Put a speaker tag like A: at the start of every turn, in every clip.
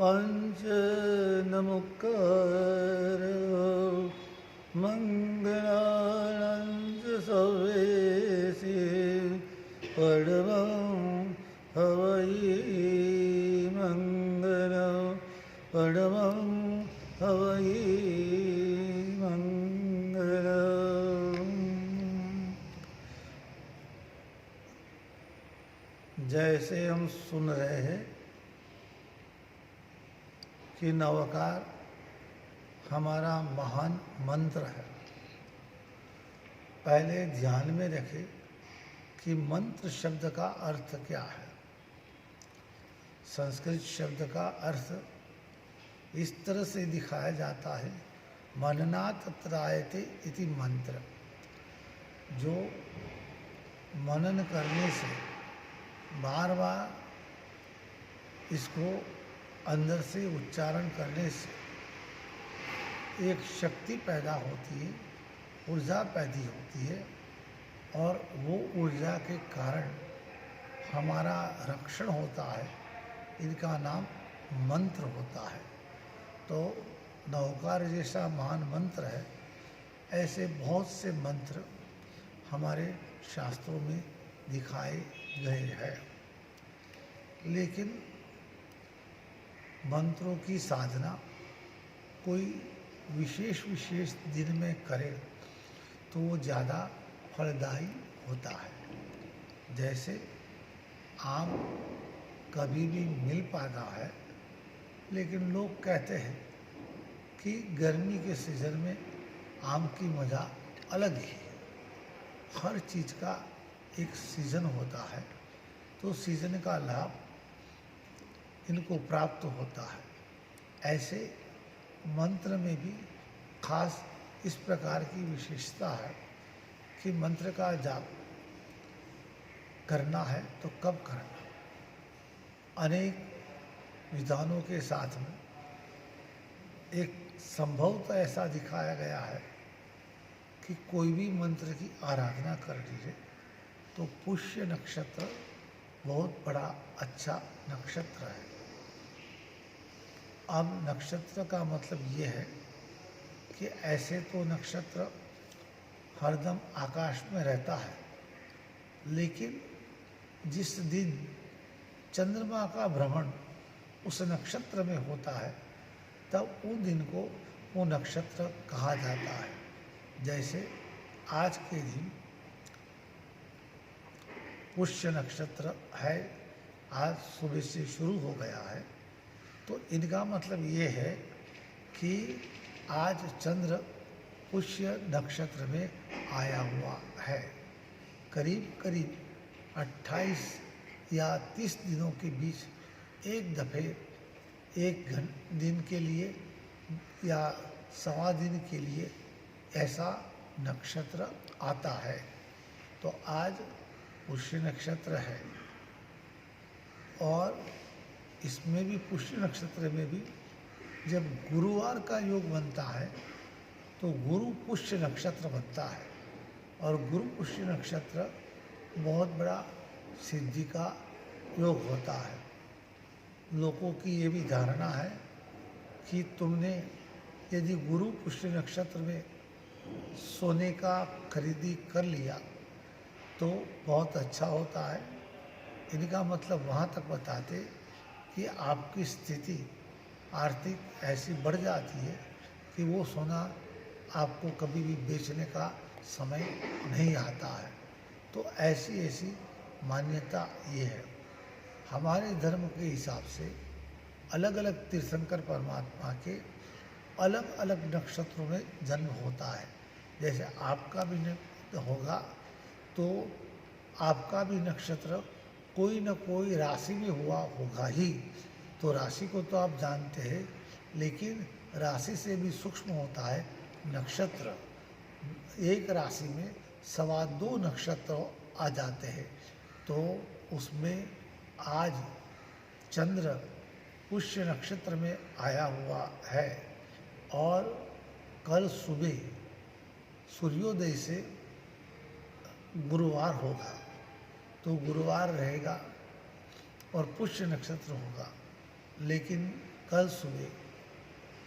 A: पंच नमुकार मंगलानंद सवेसी परमं हवै मंगलम परमं हवै मंगलम। जैसे हम सुन रहे हैं कि नवकार हमारा महान मंत्र है। पहले ध्यान में रखें कि मंत्र शब्द का अर्थ क्या है। संस्कृत शब्द का अर्थ इस तरह से दिखाया जाता है, मननात् त्रायते इति मंत्र। जो मनन करने से बार बार इसको अंदर से उच्चारण करने से एक शक्ति पैदा होती है, ऊर्जा पैदा होती है और वो ऊर्जा के कारण हमारा रक्षण होता है। इनका नाम मंत्र होता है। तो नवकार जैसा महान मंत्र है, ऐसे बहुत से मंत्र हमारे शास्त्रों में दिखाए गए हैं। लेकिन मंत्रों की साधना कोई विशेष दिन में करे तो वो ज़्यादा फलदायी होता है। जैसे आम कभी भी मिल पाता है, लेकिन लोग कहते हैं कि गर्मी के सीज़न में आम की मज़ा अलग ही है। हर चीज़ का एक सीज़न होता है, तो सीज़न का लाभ इनको प्राप्त होता है। ऐसे मंत्र में भी खास इस प्रकार की विशेषता है कि मंत्र का जाप करना है तो कब करना। अनेक विधानों के साथ में एक संभवतः ऐसा दिखाया गया है कि कोई भी मंत्र की आराधना कर लीजिए तो पुष्य नक्षत्र बहुत बड़ा अच्छा नक्षत्र है। अब नक्षत्र का मतलब ये है कि ऐसे तो नक्षत्र हरदम आकाश में रहता है, लेकिन जिस दिन चंद्रमा का भ्रमण उस नक्षत्र में होता है तब उन दिन को वो नक्षत्र कहा जाता है। जैसे आज के दिन पुष्य नक्षत्र है, आज सुबह से शुरू हो गया है, तो इनका मतलब ये है कि आज चंद्र पुष्य नक्षत्र में आया हुआ है। करीब 28 या 30 दिनों के बीच एक दफ़े एक दिन के लिए या सवा दिन के लिए ऐसा नक्षत्र आता है। तो आज पुष्य नक्षत्र है और इसमें भी पुष्य नक्षत्र में भी जब गुरुवार का योग बनता है तो गुरु पुष्य नक्षत्र बनता है। और गुरु पुष्य नक्षत्र बहुत बड़ा सिद्धि का योग होता है। लोगों की ये भी धारणा है कि तुमने यदि गुरु पुष्य नक्षत्र में सोने का खरीदी कर लिया तो बहुत अच्छा होता है। इनका मतलब वहाँ तक बताते कि आपकी स्थिति आर्थिक ऐसी बढ़ जाती है कि वो सोना आपको कभी भी बेचने का समय नहीं आता है। तो ऐसी मान्यता ये है। हमारे धर्म के हिसाब से अलग अलग तीर्थंकर परमात्मा के अलग अलग नक्षत्रों में जन्म होता है। जैसे आपका भी होगा तो आपका भी नक्षत्र कोई न कोई राशि में हुआ होगा ही। तो राशि को तो आप जानते हैं, लेकिन राशि से भी सूक्ष्म होता है नक्षत्र। एक राशि में 2.25 नक्षत्र आ जाते हैं। तो उसमें आज चंद्र पुष्य नक्षत्र में आया हुआ है और कल सुबह सूर्योदय से गुरुवार होगा, तो गुरुवार रहेगा और पुष्य नक्षत्र होगा। लेकिन कल सुबह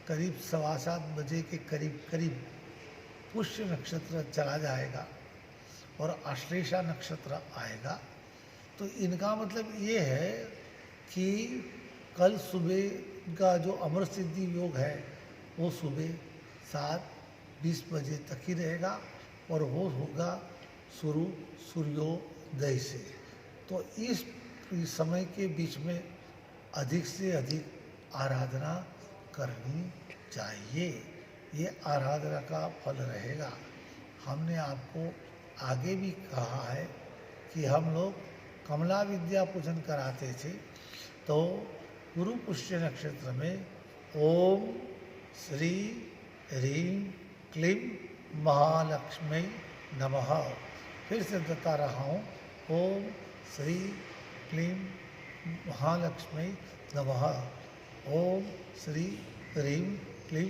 A: करीब 7:15 के करीब करीब पुष्य नक्षत्र चला जाएगा और आश्लेषा नक्षत्र आएगा। तो इनका मतलब ये है कि कल सुबह का जो अमर सिद्धि योग है वो सुबह 7:20 बजे तक ही रहेगा और वो होगा शुरू सूर्योदय से। तो इस समय के बीच में अधिक से अधिक आराधना करनी चाहिए। ये आराधना का फल रहेगा। हमने आपको आगे भी कहा है कि हम लोग कमला विद्या पूजन कराते थे, तो गुरु पुष्य नक्षत्र में ओम श्री ह्रीं क्लीं महालक्ष्मी नमः, फिर से बता रहा हूँ, ओम श्री क्लीं महालक्ष्मी नमः, ओम श्री ह्रीं क्लीं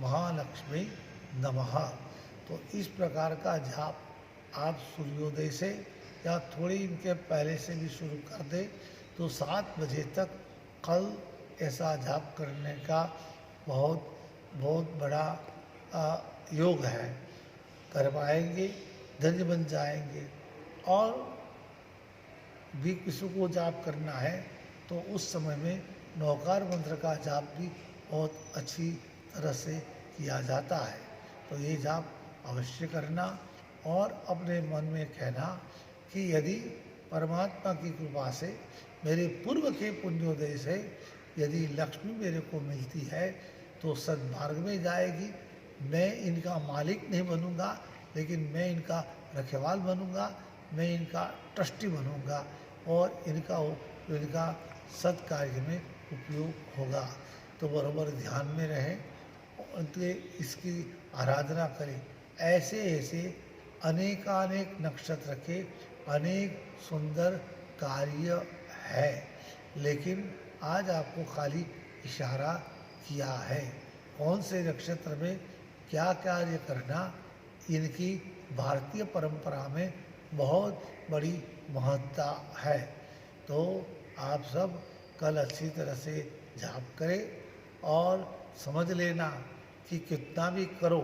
A: महालक्ष्मी नमः। तो इस प्रकार का जाप आप सूर्योदय से या थोड़ी इनके पहले से भी शुरू कर दे तो 7 बजे तक कल ऐसा जाप करने का बहुत बहुत बड़ा योग है। कर पाएंगे, धन्य बन जाएंगे। और भी किसी को जाप करना है तो उस समय में नौकार मंत्र का जाप भी बहुत अच्छी तरह से किया जाता है। तो ये जाप अवश्य करना और अपने मन में कहना कि यदि परमात्मा की कृपा से मेरे पूर्व के पुण्योदय से यदि लक्ष्मी मेरे को मिलती है तो सद्मार्ग में जाएगी। मैं इनका मालिक नहीं बनूंगा, लेकिन मैं इनका रखवाल बनूंगा, मैं इनका ट्रस्टी बनूंगा और इनका सत्कार्य में उपयोग होगा। तो बराबर ध्यान में रहें और इसकी आराधना करें। ऐसे ऐसे अनेकानेक नक्षत्र के अनेक सुंदर कार्य है, लेकिन आज आपको खाली इशारा किया है कौन से नक्षत्र में क्या कार्य करना। इनकी भारतीय परंपरा में बहुत बड़ी महत्ता है। तो आप सब कल अच्छी तरह से जाप करें और समझ लेना कि कितना भी करो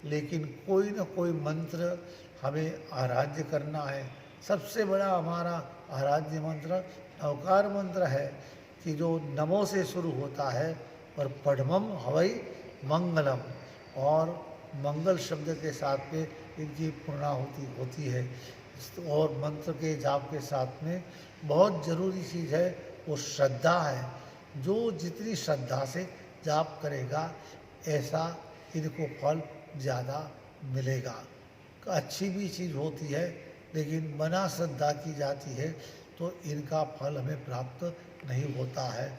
A: लेकिन कोई न कोई मंत्र हमें आराध्य करना है। सबसे बड़ा हमारा आराध्य मंत्र नवकार मंत्र है कि जो नमो से शुरू होता है और पढ़मम हवई मंगलम, और मंगल शब्द के साथ में इनकी पूर्णाहुति होती है। और मंत्र के जाप के साथ में बहुत ज़रूरी चीज़ है वो श्रद्धा है। जो जितनी श्रद्धा से जाप करेगा ऐसा इनको फल ज़्यादा मिलेगा। अच्छी भी चीज़ होती है लेकिन मना श्रद्धा की जाती है तो इनका फल हमें प्राप्त नहीं होता है।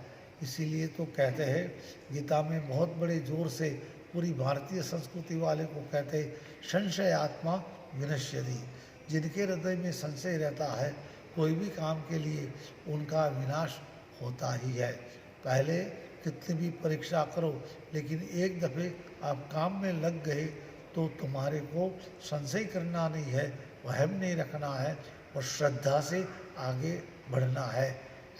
A: इसीलिए तो कहते हैं गीता में बहुत बड़े जोर से पूरी भारतीय संस्कृति वाले को कहते हैं संशय आत्मा विनश्यति। जिनके हृदय में संशय रहता है कोई भी काम के लिए उनका विनाश होता ही है। पहले कितनी भी परीक्षा करो लेकिन एक दफ़े आप काम में लग गए तो तुम्हारे को संशय करना नहीं है, वहम नहीं रखना है और श्रद्धा से आगे बढ़ना है।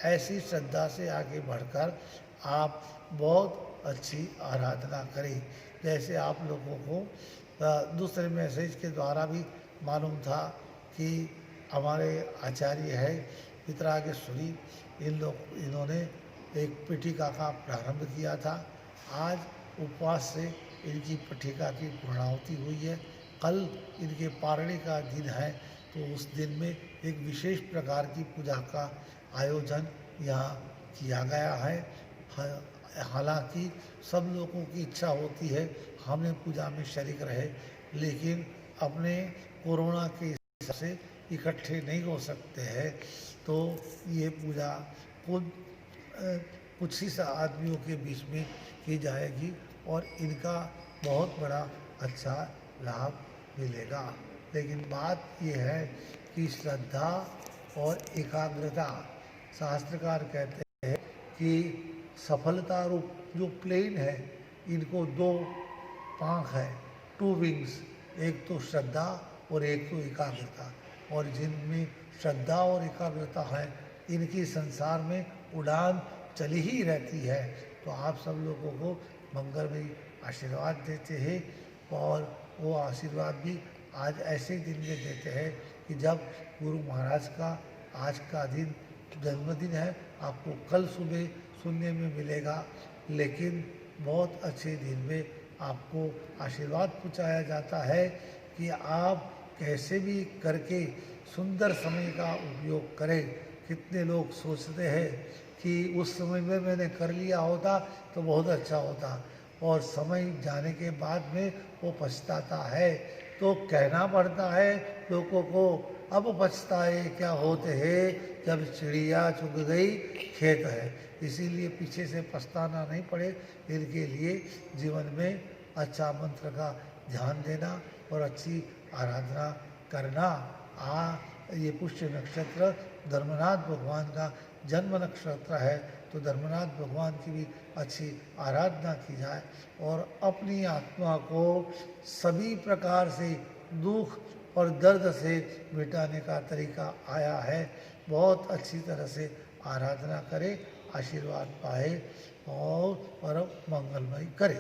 A: ऐसी श्रद्धा से आगे बढ़कर आप बहुत अच्छी आराधना करें। जैसे आप लोगों को दूसरे मैसेज के द्वारा भी मालूम था कि हमारे आचार्य है पितरागेश्वरी, इन्होंने एक पीठिका का प्रारंभ किया था। आज उपवास से इनकी पीठिका की पूर्णाहुति हुई है। कल इनके पारणी का दिन है तो उस दिन में एक विशेष प्रकार की पूजा का आयोजन यहाँ किया गया है। हालांकि सब लोगों की इच्छा होती है हमें पूजा में शरीक रहे, लेकिन अपने कोरोना के हिसाब से इकट्ठे नहीं हो सकते हैं। तो ये पूजा खुद कुछ ही आदमियों के बीच में की जाएगी और इनका बहुत बड़ा अच्छा लाभ मिलेगा। लेकिन बात यह है कि श्रद्धा और एकाग्रता, शास्त्रकार कहते हैं कि सफलता रूप जो प्लेन है इनको 2 पांख है, 2 विंग्स, एक तो श्रद्धा और एक तो एकाग्रता। और जिनमें श्रद्धा और एकाग्रता है इनकी संसार में उड़ान चली ही रहती है। तो आप सब लोगों को मंगलमय आशीर्वाद देते हैं और वो आशीर्वाद भी आज ऐसे दिन में देते हैं कि जब गुरु महाराज का आज का दिन जन्मदिन है। आपको कल सुबह सुनने में मिलेगा, लेकिन बहुत अच्छे दिन में आपको आशीर्वाद पहुँचाया जाता है कि आप कैसे भी करके सुंदर समय का उपयोग करें। कितने लोग सोचते हैं कि उस समय में मैंने कर लिया होता तो बहुत अच्छा होता, और समय जाने के बाद में वो पछताता है। तो कहना पड़ता है लोगों को, अब पछताए क्या होते हैं, जब चिड़िया चुग गई खेत है। इसीलिए पीछे से पछताना नहीं पड़े, इनके लिए जीवन में अच्छा मंत्र का ध्यान देना और अच्छी आराधना करना। ये पुष्य नक्षत्र धर्मनाथ भगवान का जन्म नक्षत्र है, तो धर्मनाथ भगवान की भी अच्छी आराधना की जाए और अपनी आत्मा को सभी प्रकार से दुख और दर्द से मिटाने का तरीका आया है। बहुत अच्छी तरह से आराधना करें, आशीर्वाद पाए और परम मंगलमय करें।